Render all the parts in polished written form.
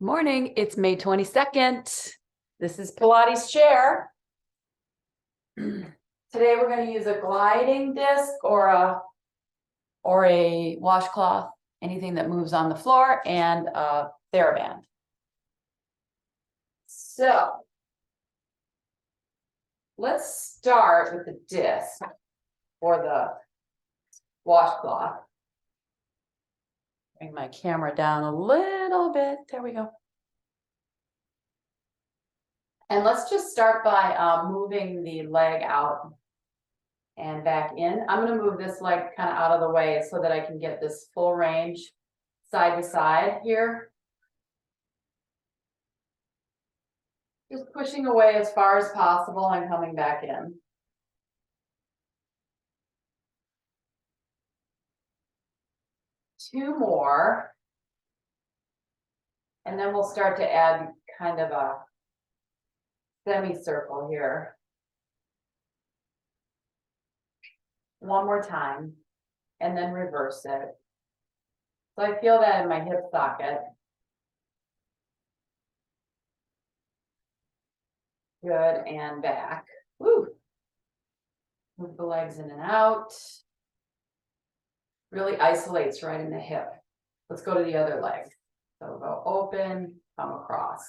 Good morning. It's May 22nd. This is Pilates chair. Today we're going to use a gliding disc or a washcloth, anything that moves on the floor, and a TheraBand. So let's start with the disc or the washcloth. Bring my camera down a little bit. There we go. And let's just start by moving the leg out and back in. I'm going to move this leg kind of out of the way so that I can get this full range side to side here. Just pushing away as far as possible and coming back in. Two more. And then we'll start to add kind of a semicircle here. One more time, and then reverse it. So I feel that in my hip socket. Good, and back. Woo. Move the legs in and out. Really isolates right in the hip. Let's go to the other leg. So we'll go open, come across.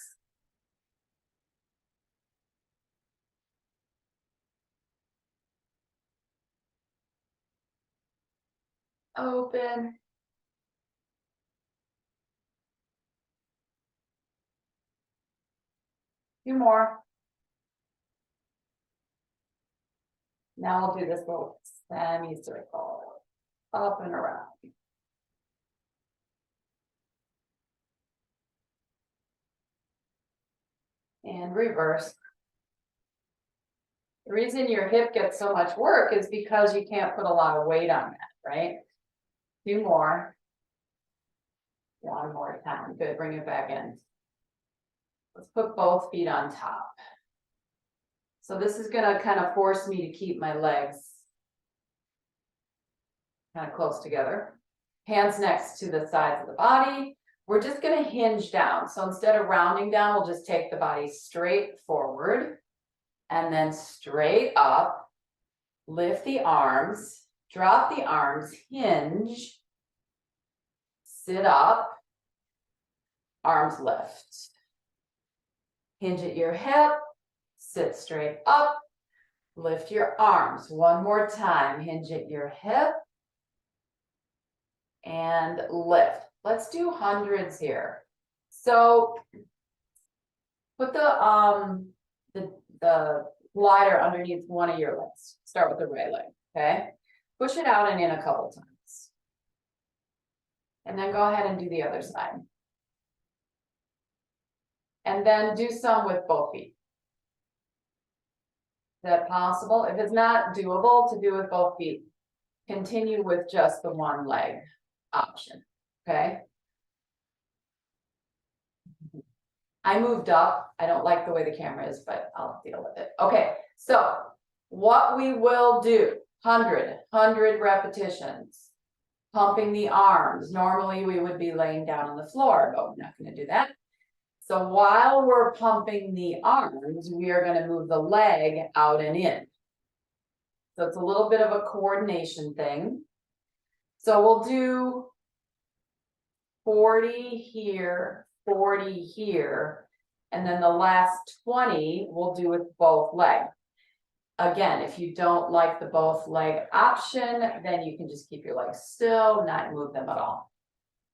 Open. Few more. Now we'll do this little semicircle, up and around. And reverse. The reason your hip gets so much work is because you can't put a lot of weight on that, right? Two more. One more time. Good, bring it back in. Let's put both feet on top. So this is gonna kind of force me to keep my legs kind of close together. Hands next to the sides of the body. We're just gonna hinge down. So instead of rounding down, we'll just take the body straight forward and then straight up. Lift the arms, drop the arms, hinge, sit up, arms lift. Hinge at your hip, sit straight up, lift your arms. One more time, hinge at your hip, and lift. Let's do hundreds here. So put the glider underneath one of your legs. Start with the right leg, okay? Push it out and in a couple times. And then go ahead and do the other side. And then do some with both feet. Is that possible? If it's not doable to do with both feet, continue with just the one leg option, okay? I moved up. I don't like the way the camera is, but I'll deal with it. Okay, so what we will do, 100 repetitions, pumping the arms. Normally we would be laying down on the floor, but we're not going to do that. So while we're pumping the arms, we are going to move the leg out and in. So it's a little bit of a coordination thing. So we'll do 40 here, 40 here, and then the last 20 we'll do with both legs. Again, if you don't like the both leg option, then you can just keep your legs still, not move them at all.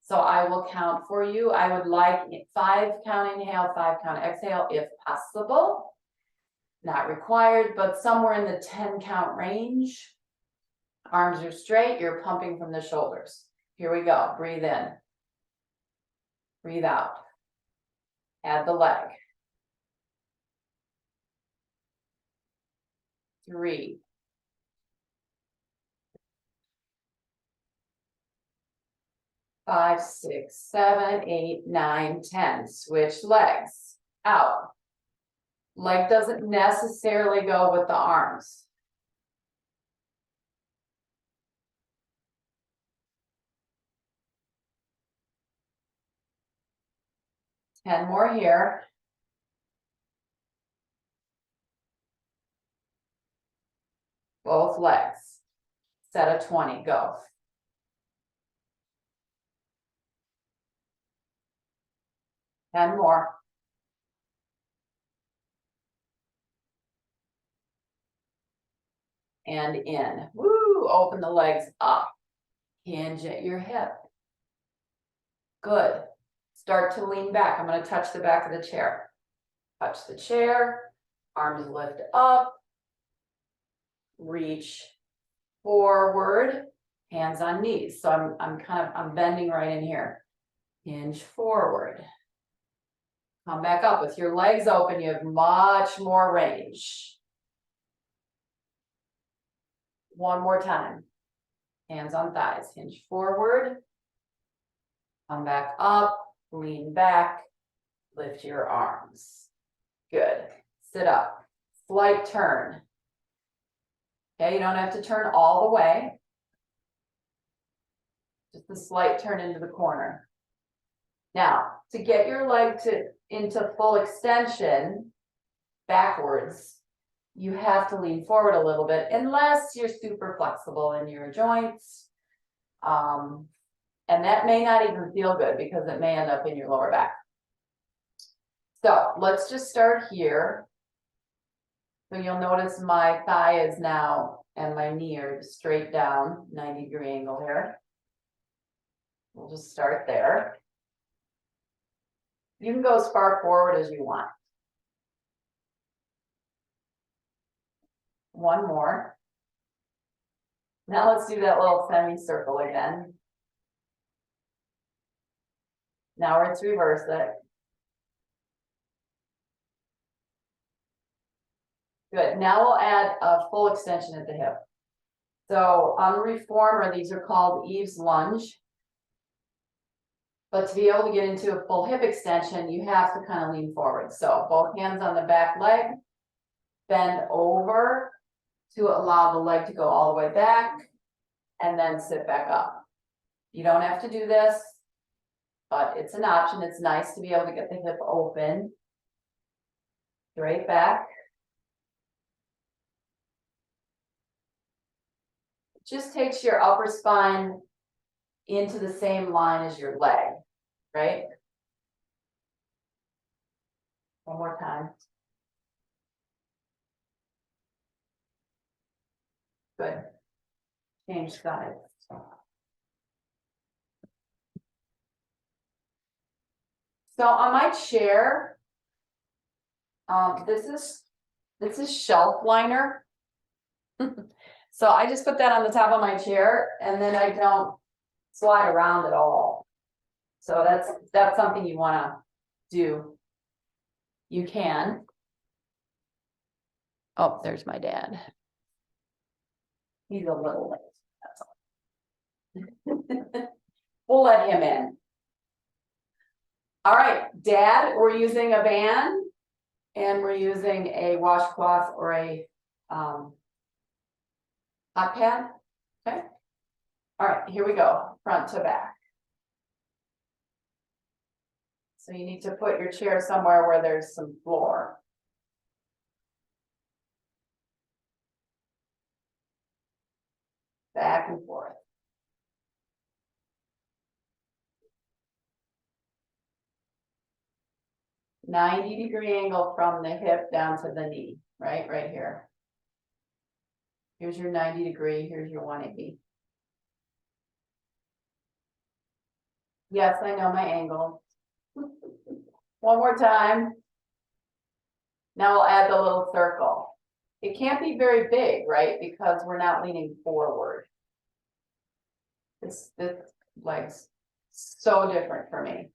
So I will count for you. I would like 5 count inhale, 5 count exhale if possible. Not required, but somewhere in the 10 count range. Arms are straight, you're pumping from the shoulders. Here we go, breathe in. Breathe out. Add the leg. 3. 5, 6, 7, 8, 9, 10. Switch legs. Out. Leg doesn't necessarily go with the arms. 10 more here. Both legs. Set of 20, go. Ten more. And in. Woo, open the legs up. Hinge at your hip. Good. Start to lean back. I'm going to touch the back of the chair. Touch the chair. Arms lift up. Reach forward. Hands on knees. So I'm bending right in here. Hinge forward. Come back up with your legs open. You have much more range. One more time. Hands on thighs. Hinge forward. Come back up. Lean back. Lift your arms. Good. Sit up. Slight turn. Okay, you don't have to turn all the way. Just a slight turn into the corner. Now, to get your leg into full extension backwards, you have to lean forward a little bit, unless you're super flexible in your joints. And that may not even feel good because it may end up in your lower back. So let's just start here. So you'll notice my thigh is now, and my knee are straight down, 90-degree angle here. We'll just start there. You can go as far forward as you want. One more. Now let's do that little semicircle again. Now let's reverse it. Good. Now we'll add a full extension at the hip. So on the reformer, these are called Eve's lunge. But to be able to get into a full hip extension, you have to kind of lean forward. So both hands on the back leg, bend over to allow the leg to go all the way back, and then sit back up. You don't have to do this, but it's an option. It's nice to be able to get the hip open. Straight back. It just takes your upper spine into the same line as your leg, right? One more time. Good. Change sides. So on my chair, this is shelf liner. So I just put that on the top of my chair, and then I don't slide around at all. So that's something you want to do. You can. Oh, there's my dad. He's a little late. That's all. We'll let him in. All right, Dad, we're using a band, and we're using a washcloth or a hot pad. Okay. All right, here we go, front to back. So you need to put your chair somewhere where there's some floor. Back and forth. '90-degree angle from the hip down to the knee, right here. Here's your 90-degree, here's your 180. Yes, I know my angle. One more time. Now we'll add the little circle. It can't be very big, right? Because we're not leaning forward. This leg's so different for me.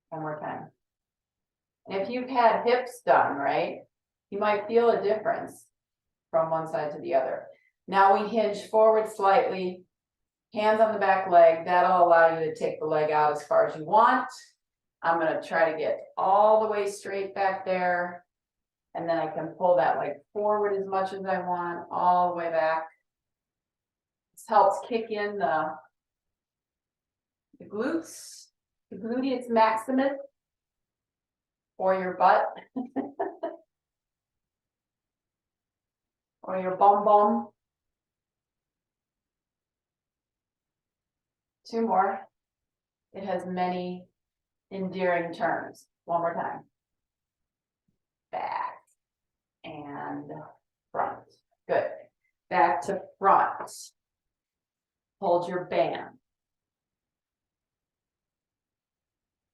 One more time. And if you've had hips done, right, you might feel a difference from one side to the other. Now we hinge forward slightly, hands on the back leg. That'll allow you to take the leg out as far as you want. I'm going to try to get all the way straight back there. And then I can pull that leg forward as much as I want, all the way back. This helps kick in the the glutes, the gluteus maximus, or your butt, or your bum bum. 2 more. It has many endearing terms. One more time. Back and front. Good. Back to front. Hold your band.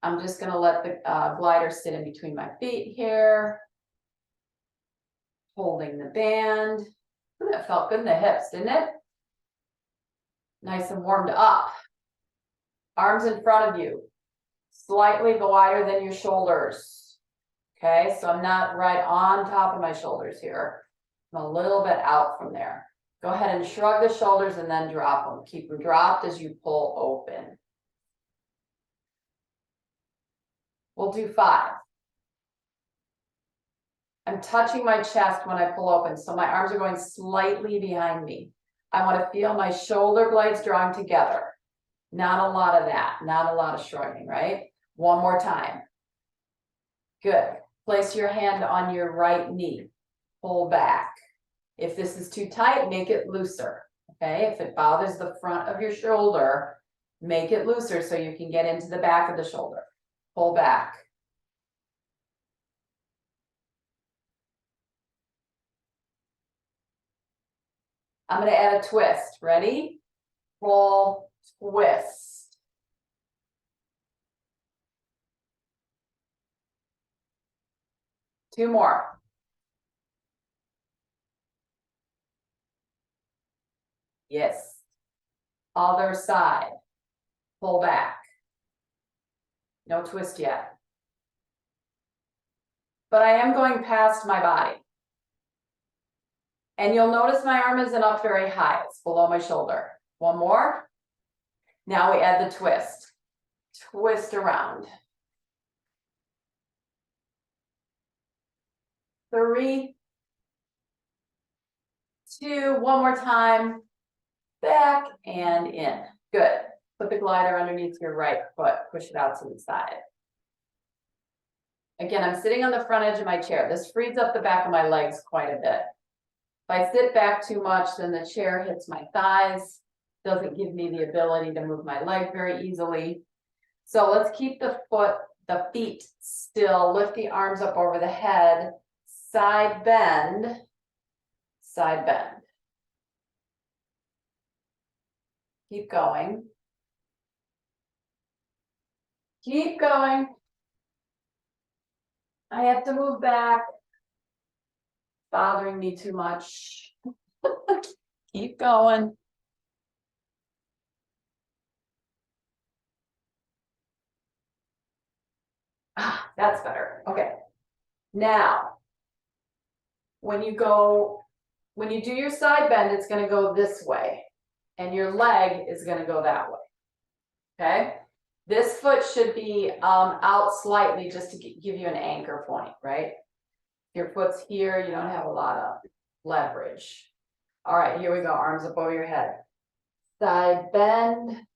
I'm just going to let the glider sit in between my feet here. Holding the band. Ooh, that felt good in the hips, didn't it? Nice and warmed up. Arms in front of you. Slightly wider than your shoulders. Okay, so I'm not right on top of my shoulders here. I'm a little bit out from there. Go ahead and shrug the shoulders and then drop them. Keep them dropped as you pull open. We'll do 5. I'm touching my chest when I pull open, so my arms are going slightly behind me. I want to feel my shoulder blades drawing together. Not a lot of that, not a lot of shrugging, right? One more time. Good. Place your hand on your right knee. Pull back. If this is too tight, make it looser. Okay, if it bothers the front of your shoulder, make it looser so you can get into the back of the shoulder. Pull back. I'm going to add a twist. Ready? Pull, twist. Two more. Yes. Other side. Pull back. No twist yet. But I am going past my body. And you'll notice my arm isn't up very high. It's below my shoulder. One more. Now we add the twist. Twist around. 3, 2, one more time. Back and in. Good. Put the glider underneath your right foot. Push it out to the side. Again, I'm sitting on the front edge of my chair. This frees up the back of my legs quite a bit. If I sit back too much, then the chair hits my thighs. Doesn't give me the ability to move my leg very easily. So let's keep the feet still. Lift the arms up over the head. Side bend. Side bend. Keep going. Keep going. I have to move back. Bothering me too much. Keep going. Ah, that's better. Okay. Now, when you do your side bend, it's going to go this way, and your leg is going to go that way. Okay. This foot should be out slightly just to give you an anchor point, right? Your foot's here, you don't have a lot of leverage. All right, here we go. Arms up over your head. Side bend,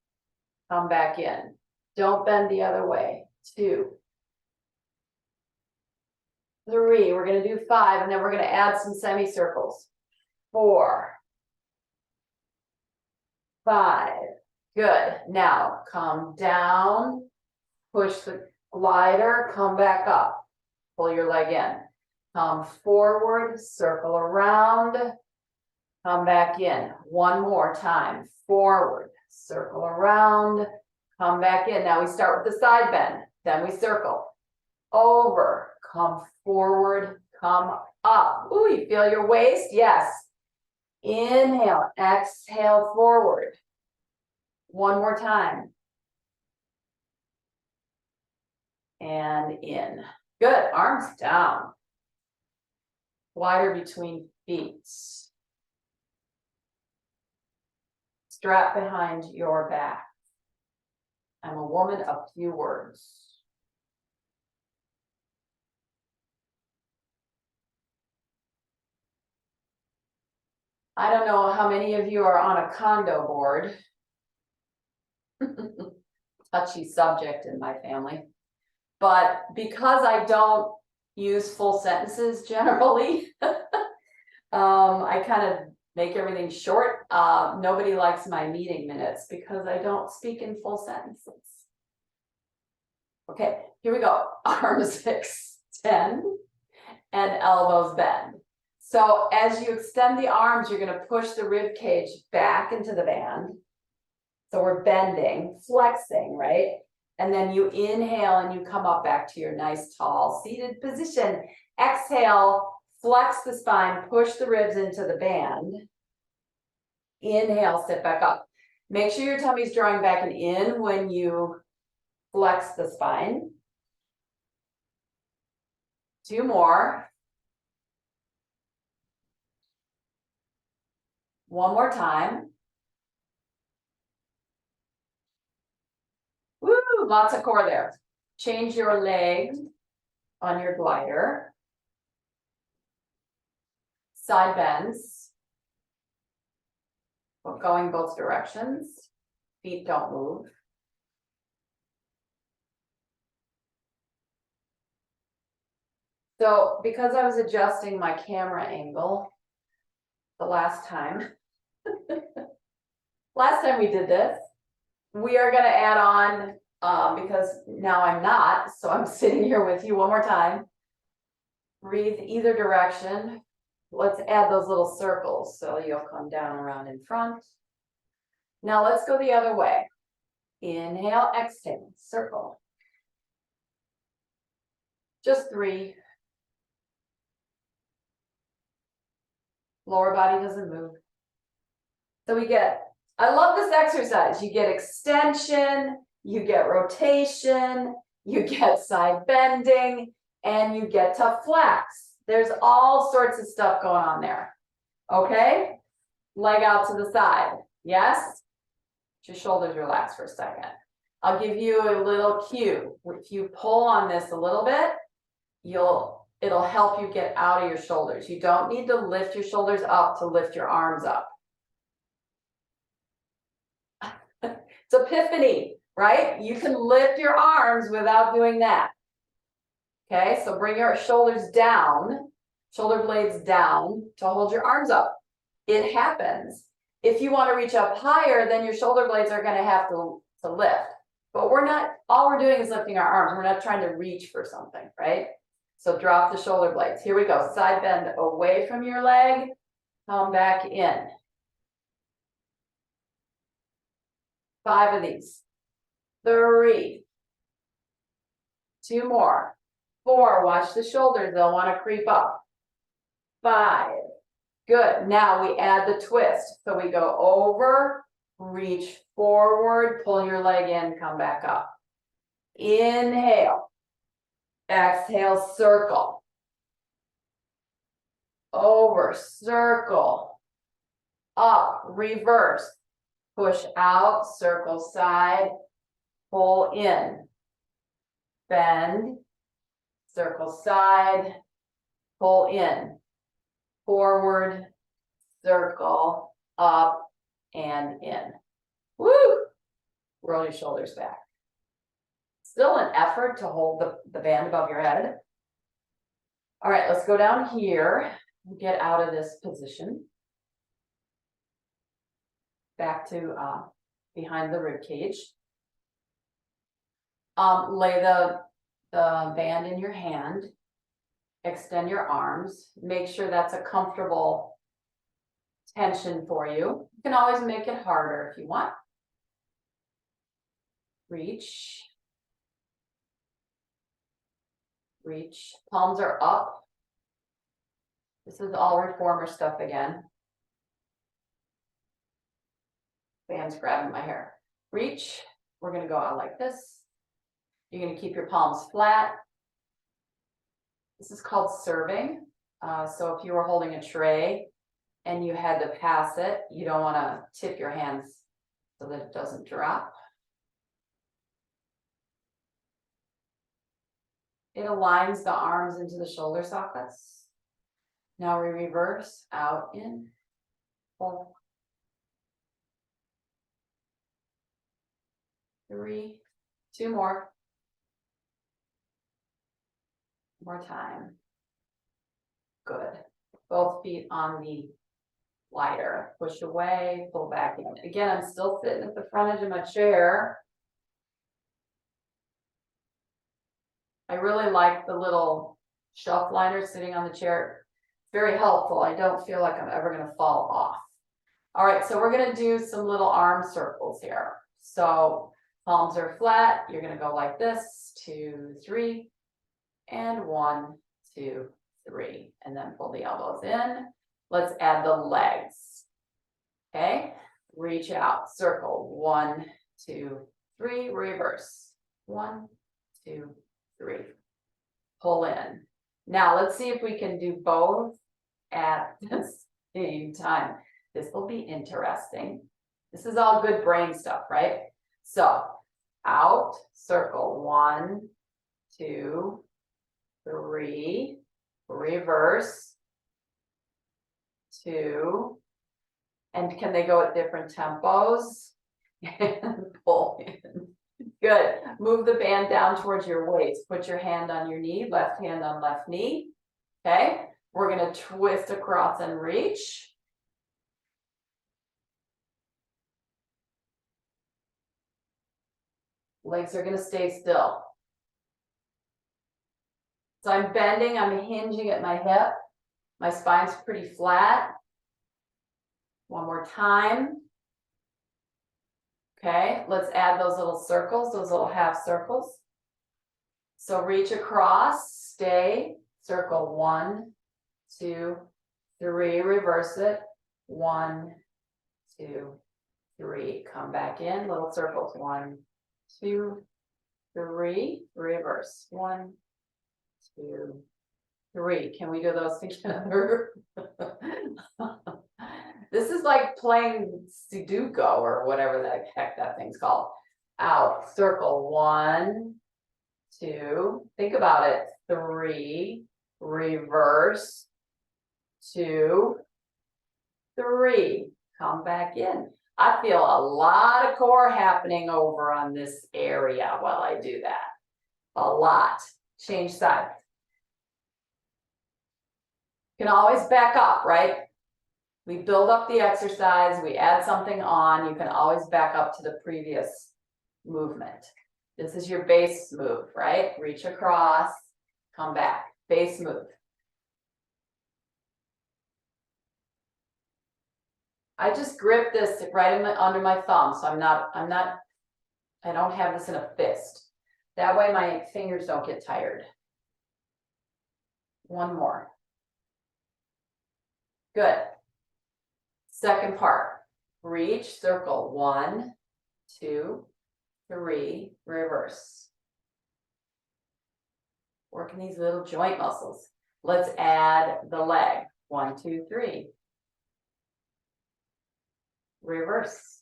come back in. Don't bend the other way. 2, 3, we're going to do 5, and then we're going to add some semicircles. 4, 5, good. Now come down, push the glider, come back up, pull your leg in. Come forward, circle around, come back in. One more time, forward, circle around, come back in. Now we start with the side bend, then we circle. Over, come forward, come up. Ooh, you feel your waist? Yes. Inhale, exhale, forward. One more time. And in. Good, arms down. Wider between feet. Strap behind your back. I'm a woman of few words. I don't know how many of you are on a condo board. touchy subject in my family. But because I don't use full sentences generally, I kind of make everything short. Nobody likes my meeting minutes because I don't speak in full sentences. Okay, here we go. Arms extend and elbows bend. So as you extend the arms, you're going to push the rib cage back into the band. So we're bending, flexing, right? And then you inhale and you come up back to your nice tall seated position. Exhale, flex the spine, push the ribs into the band. Inhale, sit back up. Make sure your tummy's drawing back and in when you flex the spine. 2 more. 1 more time. Woo, lots of core there. Change your leg on your glider. Side bends. Going both directions. Feet don't move. So because I was adjusting my camera angle the last time we did this, we are going to add on, because now I'm not, so I'm sitting here with you 1 more time. Breathe either direction. Let's add those little circles. So you'll come down around in front. Now let's go the other way. Inhale, exhale, circle. Just 3. Lower body doesn't move. So we get, I love this exercise. You get extension, you get rotation, you get side bending, and you get to flex. There's all sorts of stuff going on there. Okay? Leg out to the side. Yes? Your shoulders relax for a second. I'll give you a little cue. If you pull on this a little bit, it'll help you get out of your shoulders. You don't need to lift your shoulders up to lift your arms up. It's epiphany, right? You can lift your arms without doing that. Okay, so bring your shoulders down, shoulder blades down to hold your arms up. It happens. If you want to reach up higher, then your shoulder blades are going to have to lift. But we're not, all we're doing is lifting our arms. We're not trying to reach for something, right? So drop the shoulder blades. Here we go. Side bend away from your leg. Come back in. 5 of these. 3. 2 more. 4. Watch the shoulders. They'll want to creep up. 5. Good. Now we add the twist. So we go over, reach forward, pull your leg in, come back up. Inhale. Exhale, circle. Over, circle. Up, reverse. Push out, circle side, pull in. Bend, circle side, pull in. Forward, circle, up, and in. Woo! Roll your shoulders back. Still an effort to hold the band above your head. All right, let's go down here and get out of this position. Back to behind the rib cage. Lay the band in your hand. Extend your arms. Make sure that's a comfortable tension for you. You can always make it harder if you want. Reach. Reach. Palms are up. This is all reformer stuff again. Band's grabbing my hair. Reach. We're going to go out like this. You're going to keep your palms flat. This is called serving. So if you were holding a tray and you had to pass it, you don't want to tip your hands so that it doesn't drop. It aligns the arms into the shoulder sockets. Now we reverse, out, in, pull. 3, 2 more. More time. Good. Both feet on the glider. Push away, pull back in. Again, I'm still sitting at the front edge of my chair. I really like the little shelf liner sitting on the chair. Very helpful. I don't feel like I'm ever going to fall off. All right, so we're going to do some little arm circles here. So palms are flat. You're going to go like this, 2, 3, and 1, 2, 3, and then pull the elbows in. Let's add the legs. Okay, reach out, circle, 1, 2, 3, reverse, 1, 2, 3, pull in. Now let's see if we can do both at the same time. This will be interesting. This is all good brain stuff, right? So out, circle, 1, 2, 3, reverse, 2, and can they go at different tempos? And pull in. Good. Move the band down towards your waist. Put your hand on your knee, left hand on left knee. Okay. We're going to twist across and reach. Legs are going to stay still. So I'm bending, I'm hinging at my hip. My spine's pretty flat. One more time. Okay, let's add those little circles, those little half circles. So reach across, stay, circle, 1, 2, 3, reverse it, 1, 2, 3, come back in, little circles, 1, 2, 3, reverse, 1, 2, 3. Can we do those together? This is like playing Sudoku or whatever the heck that thing's called. Out, circle, 1, 2, think about it, 3, reverse, 2, 3, come back in. I feel a lot of core happening over on this area while I do that. A lot. Change side. You can always back up, right? We build up the exercise, we add something on, you can always back up to the previous movement. This is your base move, right? Reach across, come back, base move. I just grip this right under my thumb, so I don't have this in a fist. That way my fingers don't get tired. One more. Good. Second part, reach, circle, 1, 2, 3, reverse. Working these little joint muscles. Let's add the leg, 1, 2, 3. Reverse.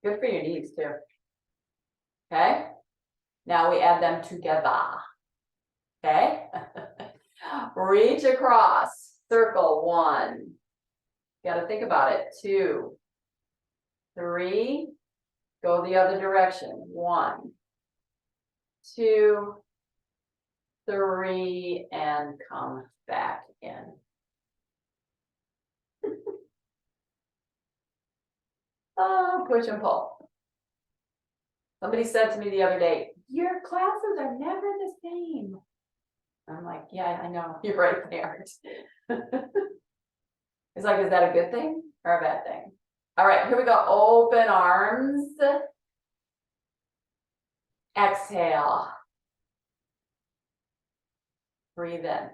Good for your knees too. Okay, now we add them together. Okay, reach across, circle, 1. You got to think about it. 2, 3, go the other direction. 1, 2, 3, and come back in. Oh, push and pull. Somebody said to me the other day, your classes are never the same. I'm like, yeah, I know. You're right, they aren't. It's like, is that a good thing or a bad thing? All right, here we go. Open arms. Exhale. Breathe in.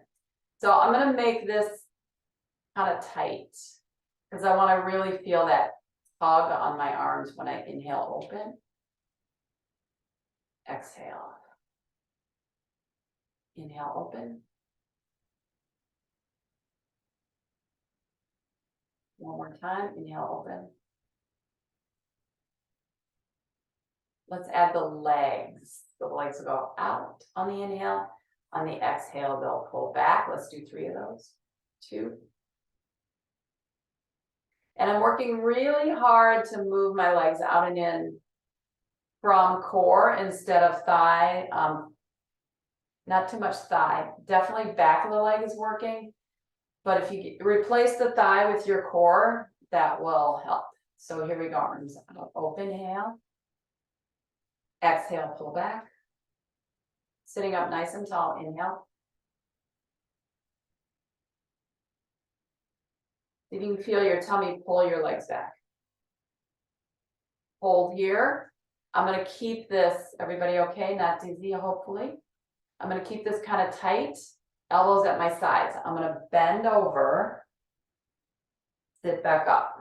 So I'm going to make this kind of tight because I want to really feel that tug on my arms when I inhale, open. Exhale. Inhale, open. One more time, inhale, open. Let's add the legs. The legs will go out on the inhale. On the exhale, they'll pull back. Let's do 3 of those. 2. And I'm working really hard to move my legs out and in from core instead of thigh. Not too much thigh, definitely back of the leg is working. But if you replace the thigh with your core, that will help. So here we go, arms out, open, inhale. Exhale, pull back. Sitting up nice and tall, inhale. If you can feel your tummy, pull your legs back. Hold here. I'm gonna keep this, everybody okay? Not dizzy, hopefully. I'm gonna keep this kind of tight, elbows at my sides. I'm gonna bend over, sit back up.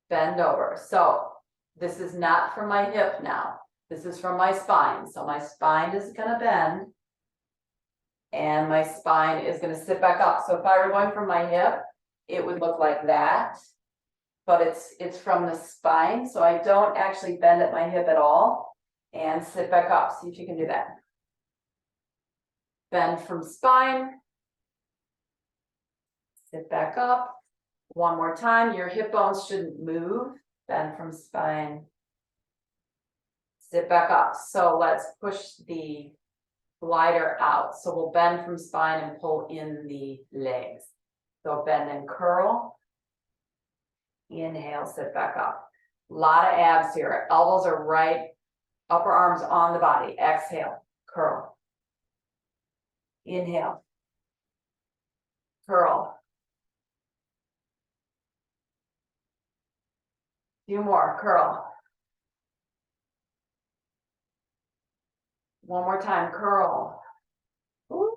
Bend over. So this is not from my hip now. This is from my spine. So my spine is gonna bend and my spine is gonna sit back up. So if I were going from my hip, it would look like that, but it's from the spine. So I don't actually bend at my hip at all and sit back up. See if you can do that. Bend from spine, sit back up. One more time, your hip bones shouldn't move. Bend from spine, sit back up. So let's push the glider out. So we'll bend from spine and pull in the legs. So bend and curl. Inhale, sit back up. A lot of abs here. Elbows are right, upper arms on the body. Exhale, curl. Inhale, curl. Few more, curl. One more time, curl. Ooh,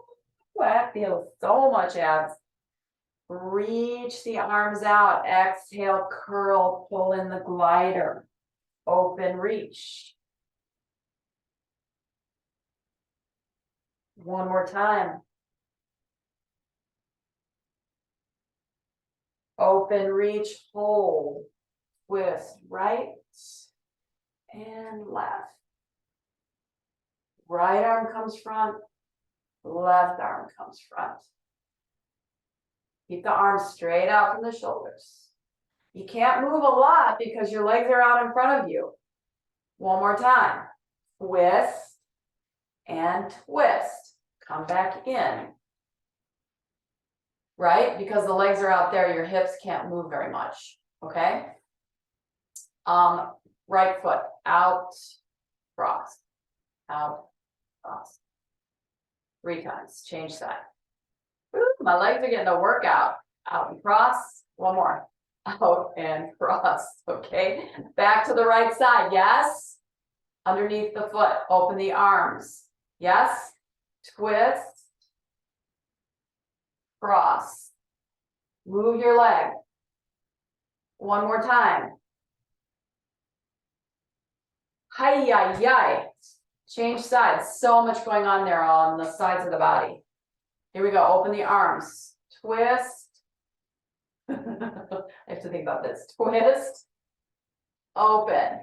that feels so much abs. Reach the arms out. Exhale, curl, pull in the glider. Open, reach. One more time. Open, reach, hold. Twist, right and left. Right arm comes front, left arm comes front. Keep the arms straight out from the shoulders. You can't move a lot because your legs are out in front of you. One more time. Twist and twist. Come back in. Right? Because the legs are out there, your hips can't move very much. Okay? Right foot out, cross, out, cross. 3 times. Change side. Ooh, my legs are getting a workout. Out and cross. One more. Out and cross. Okay. Back to the right side. Yes. Underneath the foot. Open the arms. Yes. Twist. Cross. Move your leg. One more time. Hi-yi-yi. Change sides. So much going on there on the sides of the body. Here we go. Open the arms. Twist. I have to think about this. Twist. Open.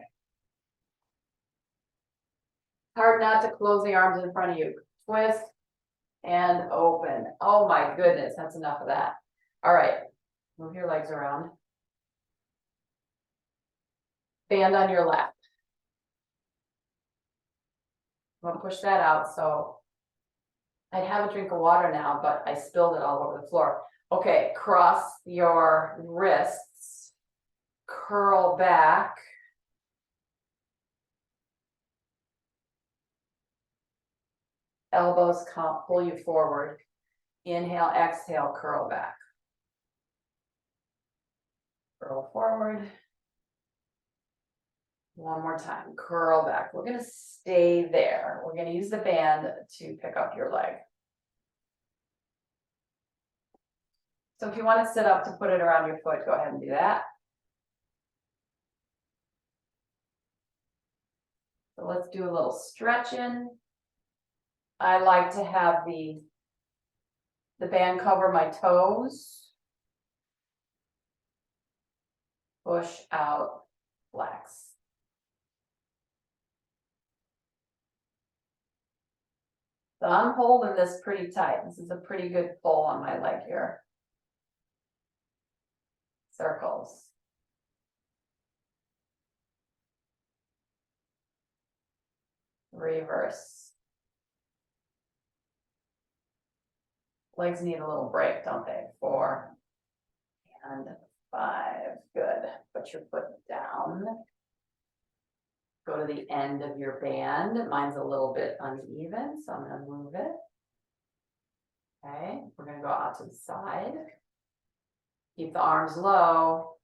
Hard not to close the arms in front of you. Twist and open. Oh my goodness, that's enough of that. All right. Move your legs around. Band on your left. I'm gonna push that out. So I'd have a drink of water now, but I spilled it all over the floor. Okay, cross your wrists, curl back. Elbows pull you forward. Inhale, exhale, curl back. Curl forward. One more time, curl back. We're gonna stay there. We're gonna use the band to pick up your leg. So if you want to sit up to put it around your foot, go ahead and do that. So let's do a little stretching. I like to have the band cover my toes. Push out, flex. So I'm holding this pretty tight. This is a pretty good pull on my leg here. Circles. reverse. Legs need a little break, don't they? 4 and 5, good. Put your foot down. Go to the end of your band. Mine's a little bit uneven, so I'm gonna move it. Okay, we're gonna go out to the side. Keep the arms low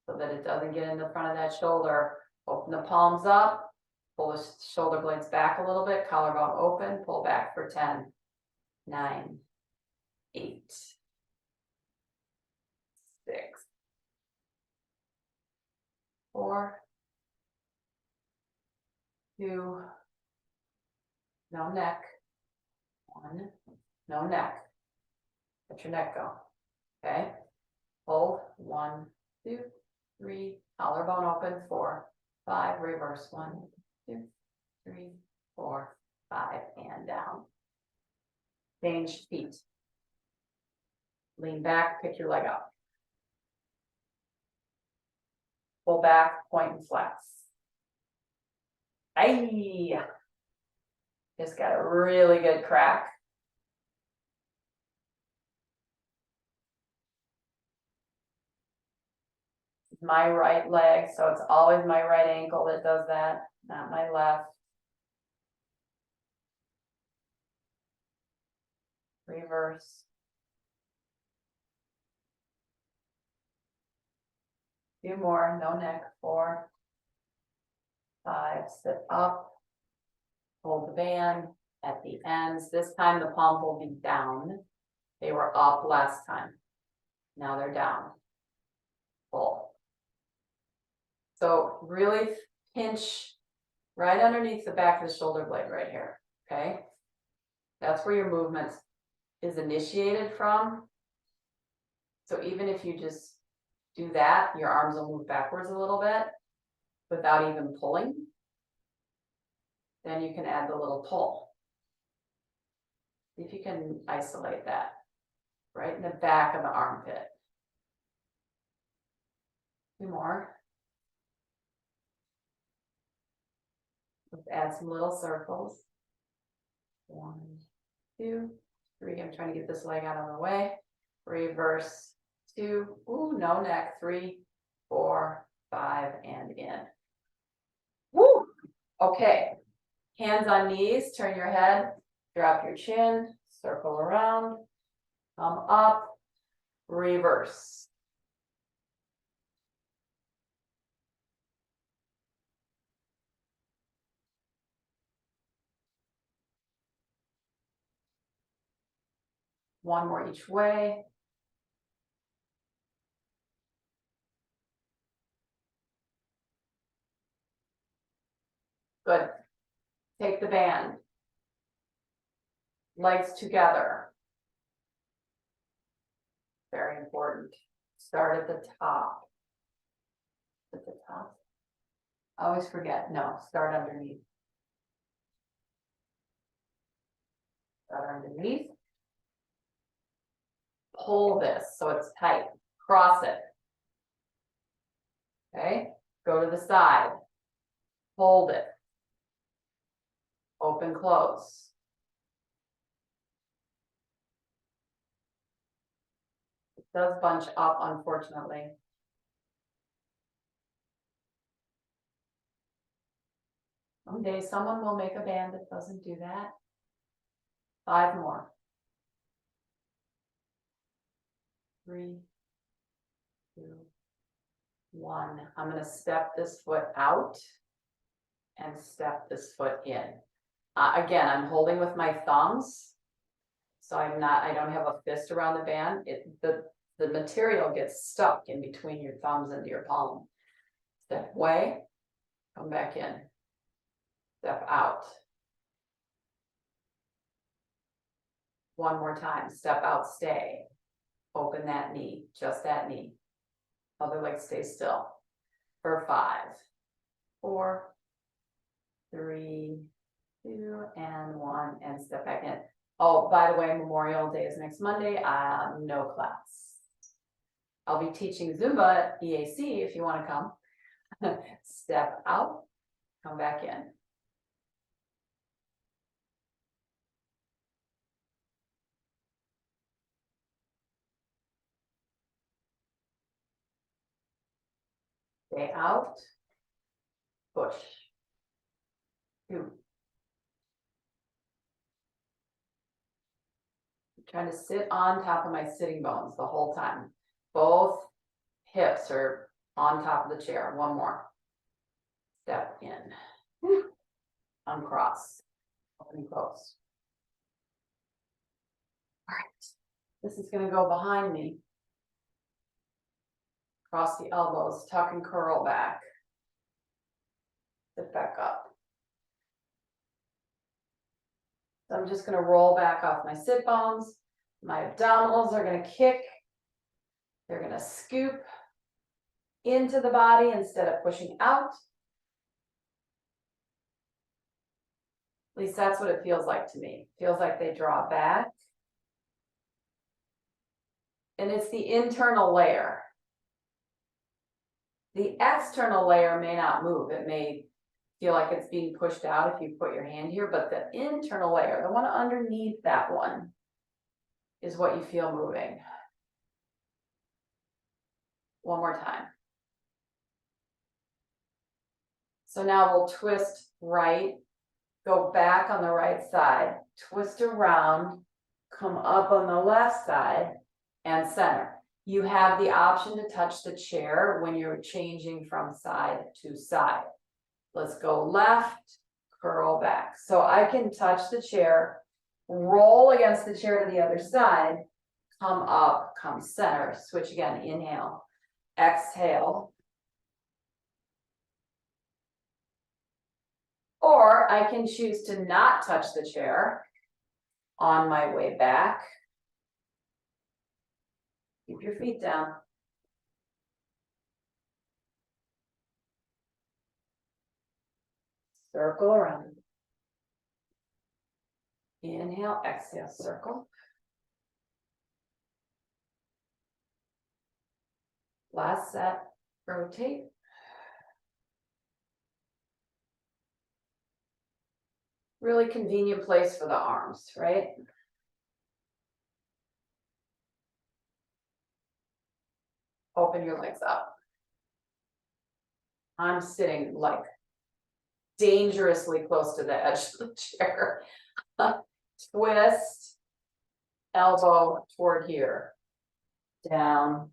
so that it doesn't get in the front of that shoulder. Open the palms up, pull the shoulder blades back a little bit, collarbone open, pull back for 10, 9, 8, 6, 4, 2, no neck, 1, no neck. Let your neck go. Okay, hold 1, 2, 3, collarbone open, 4, 5, reverse 1, 2, 3, 4, 5, and down. Change feet. Lean back, pick your leg up. Pull back, point and flex. Aye. Just got a really good crack. My right leg, so it's always my right ankle that does that, not my left. Reverse. Few more, no neck, 4, 5, sit up. Hold the band at the ends. This time the palm will be down. They were up last time. Now they're down. Pull. So really pinch right underneath the back of the shoulder blade right here, okay? That's where your movement is initiated from. So even if you just do that, your arms will move backwards a little bit without even pulling. Then you can add the little pull. See if you can isolate that right in the back of the armpit. 2 more. Let's add some little circles. 1, 2, 3. I'm trying to get this leg out of the way. Reverse 2. Ooh, no neck. 3, 4, 5, and in. Woo! Okay. Hands on knees. Turn your head. Drop your chin. Circle around. Come up. Reverse. One more each way. Good. Take the band. Legs together. Very important. Start at the top. At the top. I always forget. No, start underneath. Start underneath. Pull this so it's tight. Cross it. Okay. Go to the side. Hold it. Open, close. It does bunch up, unfortunately. Someday someone will make a band that doesn't do that. 5 more. 3, 2, 1. I'm going to step this foot out and step this foot in. Again, I'm holding with my thumbs. So I don't have a fist around the band. The material gets stuck in between your thumbs and your palm. Step away, come back in. Step out. One more time, step out, stay. Open that knee, just that knee. Other leg stays still. For 5, 4, 3, 2, and 1, and step back in. Oh, by the way, Memorial Day is next Monday. No class. I'll be teaching Zumba at EAC if you want to come. Step out, come back in. Stay out. Push. 2. I'm trying to sit on top of my sitting bones the whole time. Both hips are on top of the chair. 1 more. Step in. Uncross. Open and close. All right. This is going to go behind me. Cross the elbows, tuck and curl back. Sit back up. So I'm just going to roll back off my sit bones. My abdominals are going to kick. They're going to scoop into the body instead of pushing out. At least that's what it feels like to me. It feels like they draw back. And it's the internal layer. The external layer may not move. It may feel like it's being pushed out if you put your hand here, but the internal layer, the one underneath that one, is what you feel moving. 1 more time. So now we'll twist right, go back on the right side, twist around, come up on the left side, and center. You have the option to touch the chair when you're changing from side to side. Let's go left, curl back. So I can touch the chair, roll against the chair to the other side, come up, come center, switch again, inhale, exhale. Or I can choose to not touch the chair on my way back. Keep your feet down. Circle around. Inhale, exhale, circle. Last set, rotate. Really convenient place for the arms, right? Open your legs up. I'm sitting like dangerously close to the edge of the chair. Twist, elbow toward here, down,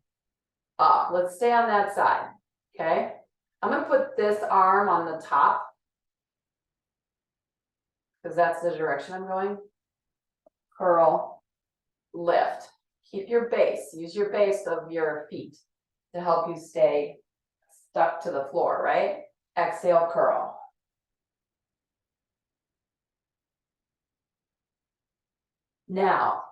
up. Let's stay on that side, okay? I'm gonna put this arm on the top because that's the direction I'm going. Curl, lift. Keep your base. Use your base of your feet to help you stay stuck to the floor, right? Exhale, curl. Now,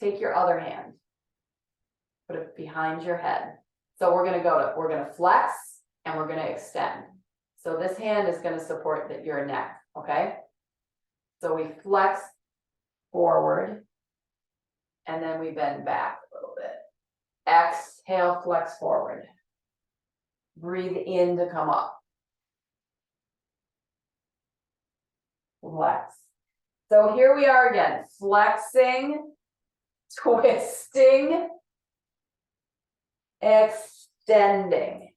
take your other hand, put it behind your head. So we're gonna flex and we're gonna extend. So this hand is gonna support your neck, okay? So we flex forward and then we bend back a little bit. Exhale, flex forward. Breathe in to come up. Flex. So here we are again, flexing, twisting, extending,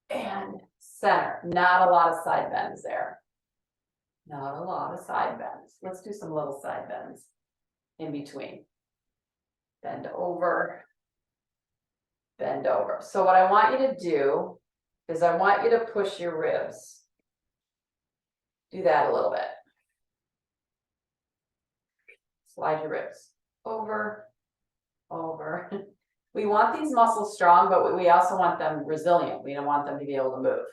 and center. Not a lot of side bends there. Not a lot of side bends. Let's do some little side bends in between. Bend over, bend over. So what I want you to do is I want you to push your ribs. Do that a little bit. Slide your ribs over, over. We want these muscles strong, but we also want them resilient. We don't want them to be able to move,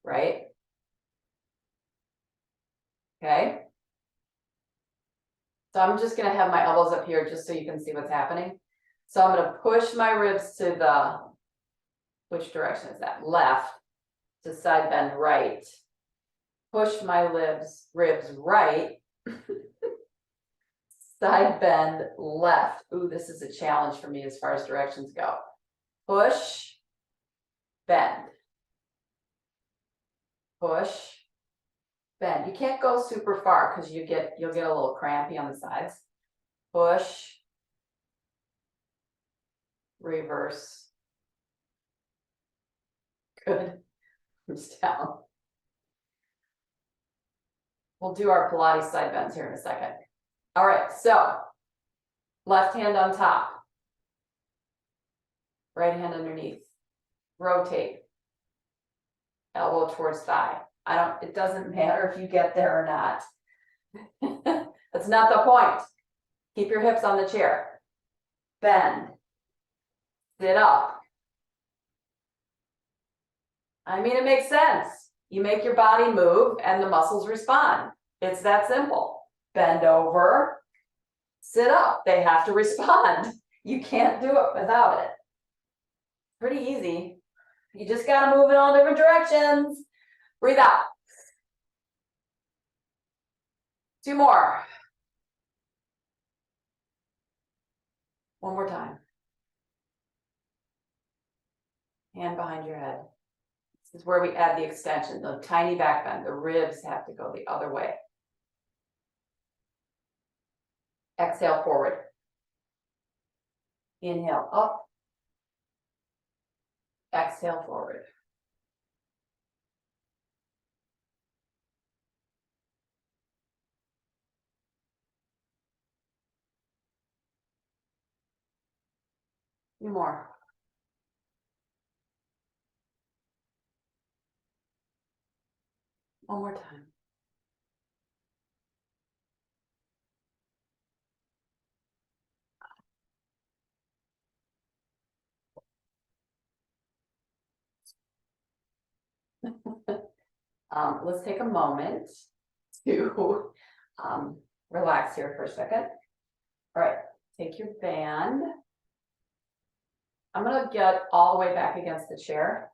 right? Okay. So I'm just going to have my elbows up here just so you can see what's happening. So I'm going to push my ribs to the, which direction is that? Left, to side bend right. Push my ribs right. Side bend left. Ooh, this is a challenge for me as far as directions go. Push, bend. Push, bend. You can't go super far because you'll get a little crampy on the sides. Push, reverse. Good. Just down. We'll do our Pilates side bends here in a second. All right, so left hand on top, right hand underneath, rotate, elbow towards thigh. It doesn't matter if you get there or not. That's not the point. Keep your hips on the chair. Bend. Sit up. I mean, it makes sense. You make your body move and the muscles respond. It's that simple. Bend over. Sit up. They have to respond. You can't do it without it. Pretty easy. You just got to move in all different directions. Breathe out. 2 more. One more time. Hand behind your head. This is where we add the extension, the tiny back bend. The ribs have to go the other way. Exhale forward. Inhale up. Exhale forward. Few more. One more time. Let's take a moment to relax here for a second. All right, take your band. I'm gonna get all the way back against the chair.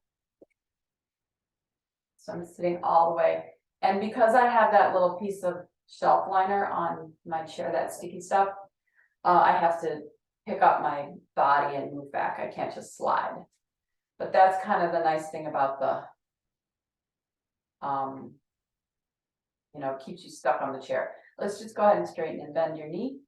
So I'm sitting all the way. And because I have that little piece of shelf liner on my chair, that sticky stuff, I have to pick up my body and move back. I can't just slide. But that's kind of the nice thing about the, keeps you stuck on the chair. Let's just go ahead and straighten and bend your knee.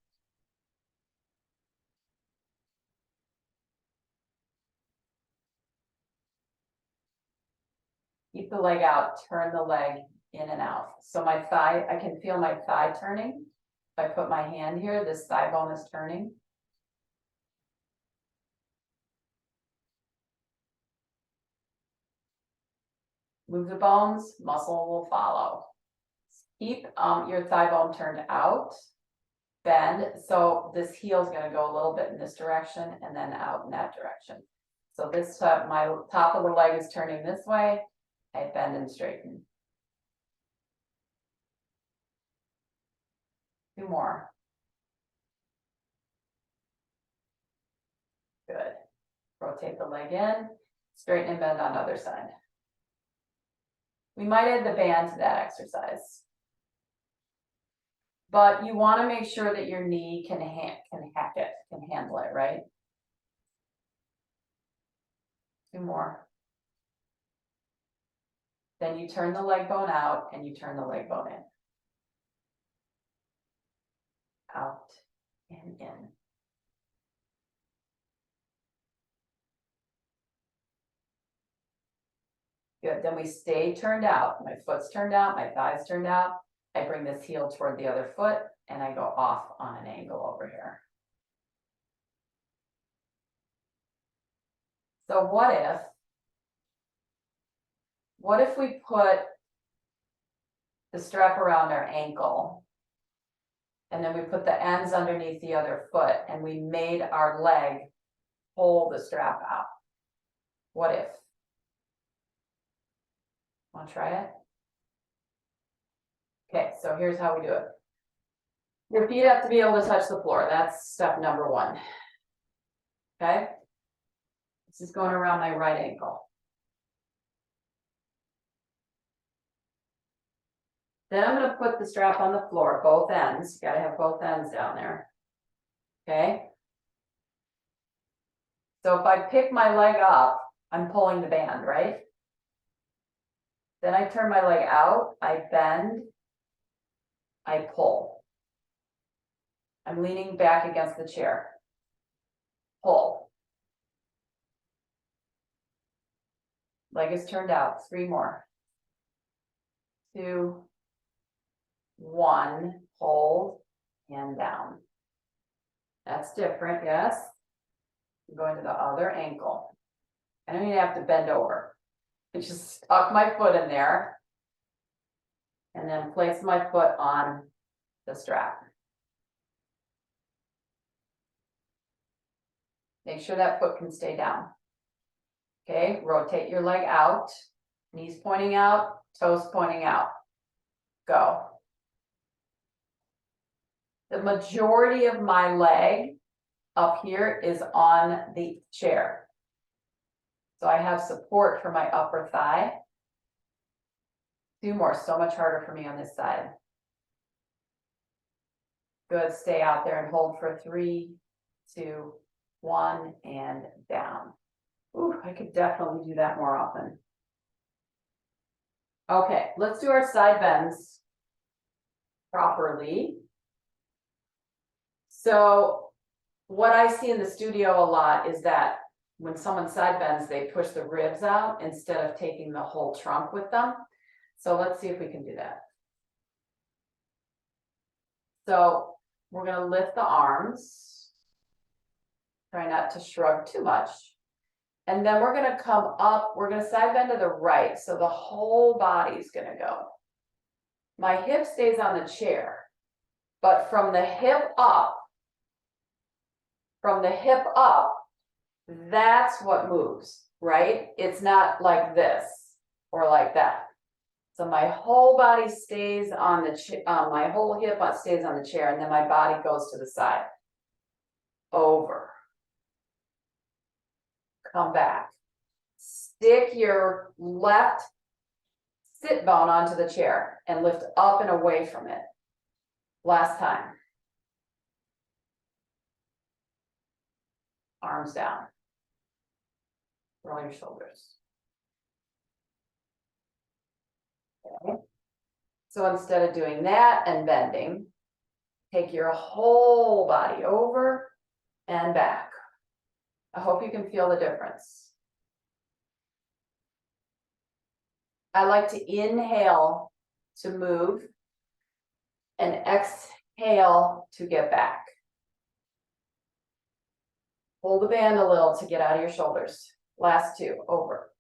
Keep the leg out, turn the leg in and out. So my thigh, I can feel my thigh turning. If I put my hand here, this thigh bone is turning. Move the bones, muscle will follow. Keep your thigh bone turned out. Bend, so this heel is going to go a little bit in this direction and then out in that direction. So this my top of the leg is turning this way. I bend and straighten. 2 more. Good. Rotate the leg in, straighten and bend on the other side. We might add the band to that exercise. But you want to make sure that your knee can hack it, can handle it, right? 2 more. Then you turn the leg bone out and you turn the leg bone in. Out and in. Good, then we stay turned out. My foot's turned out, my thigh's turned out. I bring this heel toward the other foot and I go off on an angle over here. So what if we put the strap around our ankle and then we put the ends underneath the other foot and we made our leg pull the strap out? What if? Want to try it? Okay, so here's how we do it. Your feet have to be able to touch the floor. That's step number 1. Okay? This is going around my right ankle. Then I'm going to put the strap on the floor, both ends. You got to have both ends down there. Okay? So if I pick my leg up, I'm pulling the band, right? Then I turn my leg out, I bend, I pull. I'm leaning back against the chair. Pull. Leg is turned out. 3 more. 2, 1, hold, and down. That's different, yes. I'm going to the other ankle. I don't even have to bend over. I just stuck my foot in there and then place my foot on the strap. Make sure that foot can stay down. Okay, rotate your leg out, knees pointing out, toes pointing out. Go. The majority of my leg up here is on the chair. So I have support for my upper thigh. 2 more, so much harder for me on this side. Good, stay out there and hold for 3, 2, 1, and down. Ooh, I could definitely do that more often. Okay, let's do our side bends properly. So what I see in the studio a lot is that when someone side bends, they push the ribs out instead of taking the whole trunk with them. So let's see if we can do that. So we're going to lift the arms. Try not to shrug too much. And then we're going to come up. We're going to side bend to the right. So the whole body is going to go. My hip stays on the chair. But from the hip up, that's what moves, right? It's not like this or like that. So my whole body stays on the chair, my whole hip stays on the chair, and then my body goes to the side. Over. Come back. Stick your left sit bone onto the chair and lift up and away from it. Last time. Arms down. Roll your shoulders. Okay. So instead of doing that and bending, take your whole body over and back. I hope you can feel the difference. I like to inhale to move and exhale to get back. Hold the band a little to get out of your shoulders. Last 2, over.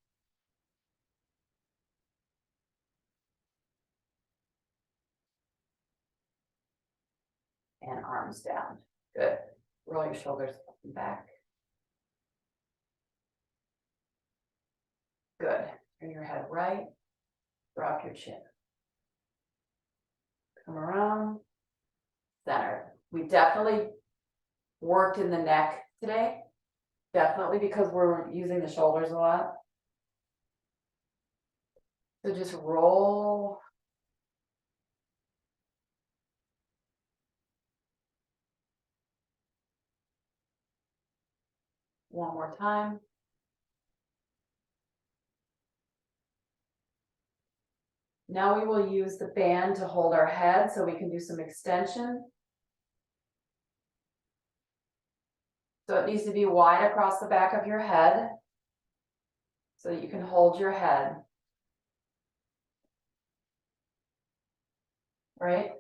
And arms down. Good. Roll your shoulders up and back. Good. Turn your head right. Drop your chin. Come around. Center. We definitely worked in the neck today. Definitely because we're using the shoulders a lot. So just roll. One more time. Now we will use the band to hold our head so we can do some extension. So it needs to be wide across the back of your head so that you can hold your head. Right?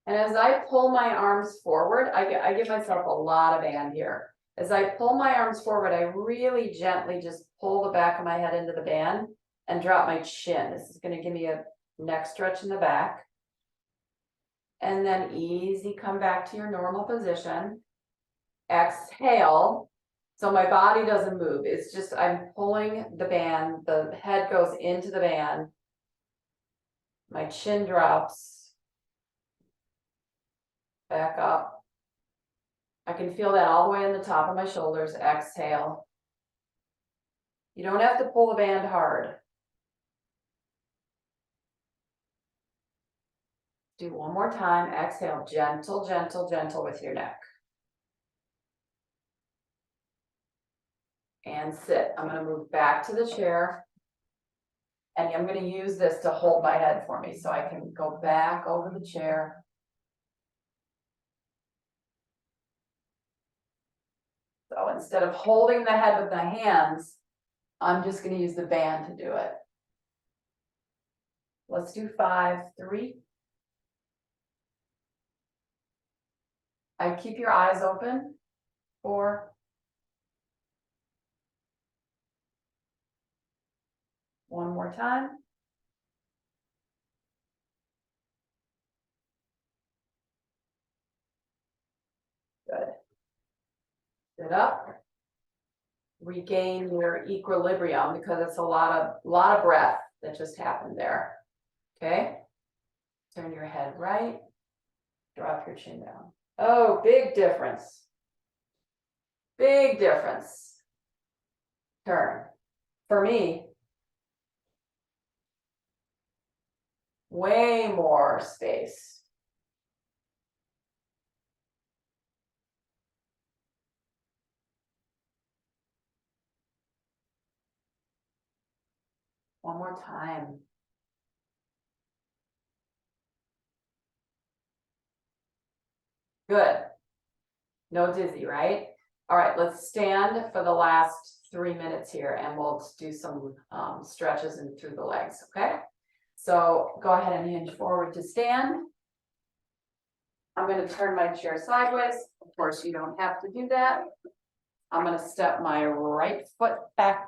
And as I pull my arms forward, I give myself a lot of band here. As I pull my arms forward, I really gently just pull the back of my head into the band and drop my chin. This is going to give me a neck stretch in the back. And then easy, come back to your normal position. Exhale. So my body doesn't move. It's just I'm pulling the band. The head goes into the band. My chin drops. Back up. I can feel that all the way in the top of my shoulders. Exhale. You don't have to pull the band hard. Do one more time. Exhale. Gentle, gentle, gentle with your neck. And sit. I'm going to move back to the chair. And I'm going to use this to hold my head for me. So I can go back over the chair. So instead of holding the head with my hands, I'm just gonna use the band to do it. Let's do 5, 3. I keep your eyes open. 4. One more time. Good. Sit up. Regain your equilibrium because it's a lot of breath that just happened there. Okay. Turn your head right. Drop your chin down. Oh, big difference. Big difference. Turn. For me, way more space. One more time. Good. No dizzy, right? All right, let's stand for the last 3 minutes here and we'll do some stretches and through the legs, okay? So go ahead and hinge forward to stand. I'm going to turn my chair sideways. Of course, you don't have to do that. I'm going to step my right foot back.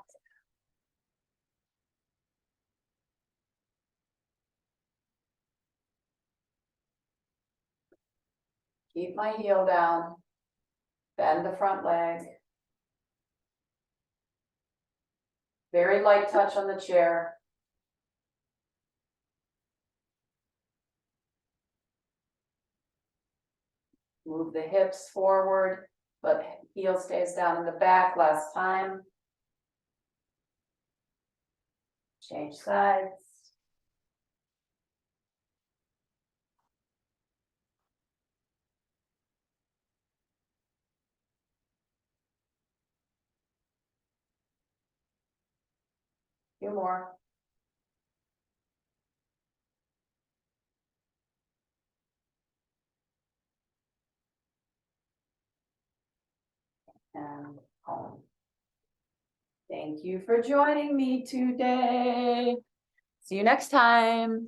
Keep my heel down. Bend the front leg. Very light touch on the chair. Move the hips forward, but heel stays down in the back. Last time. Change sides. A few more. And home. Thank you for joining me today. See you next time.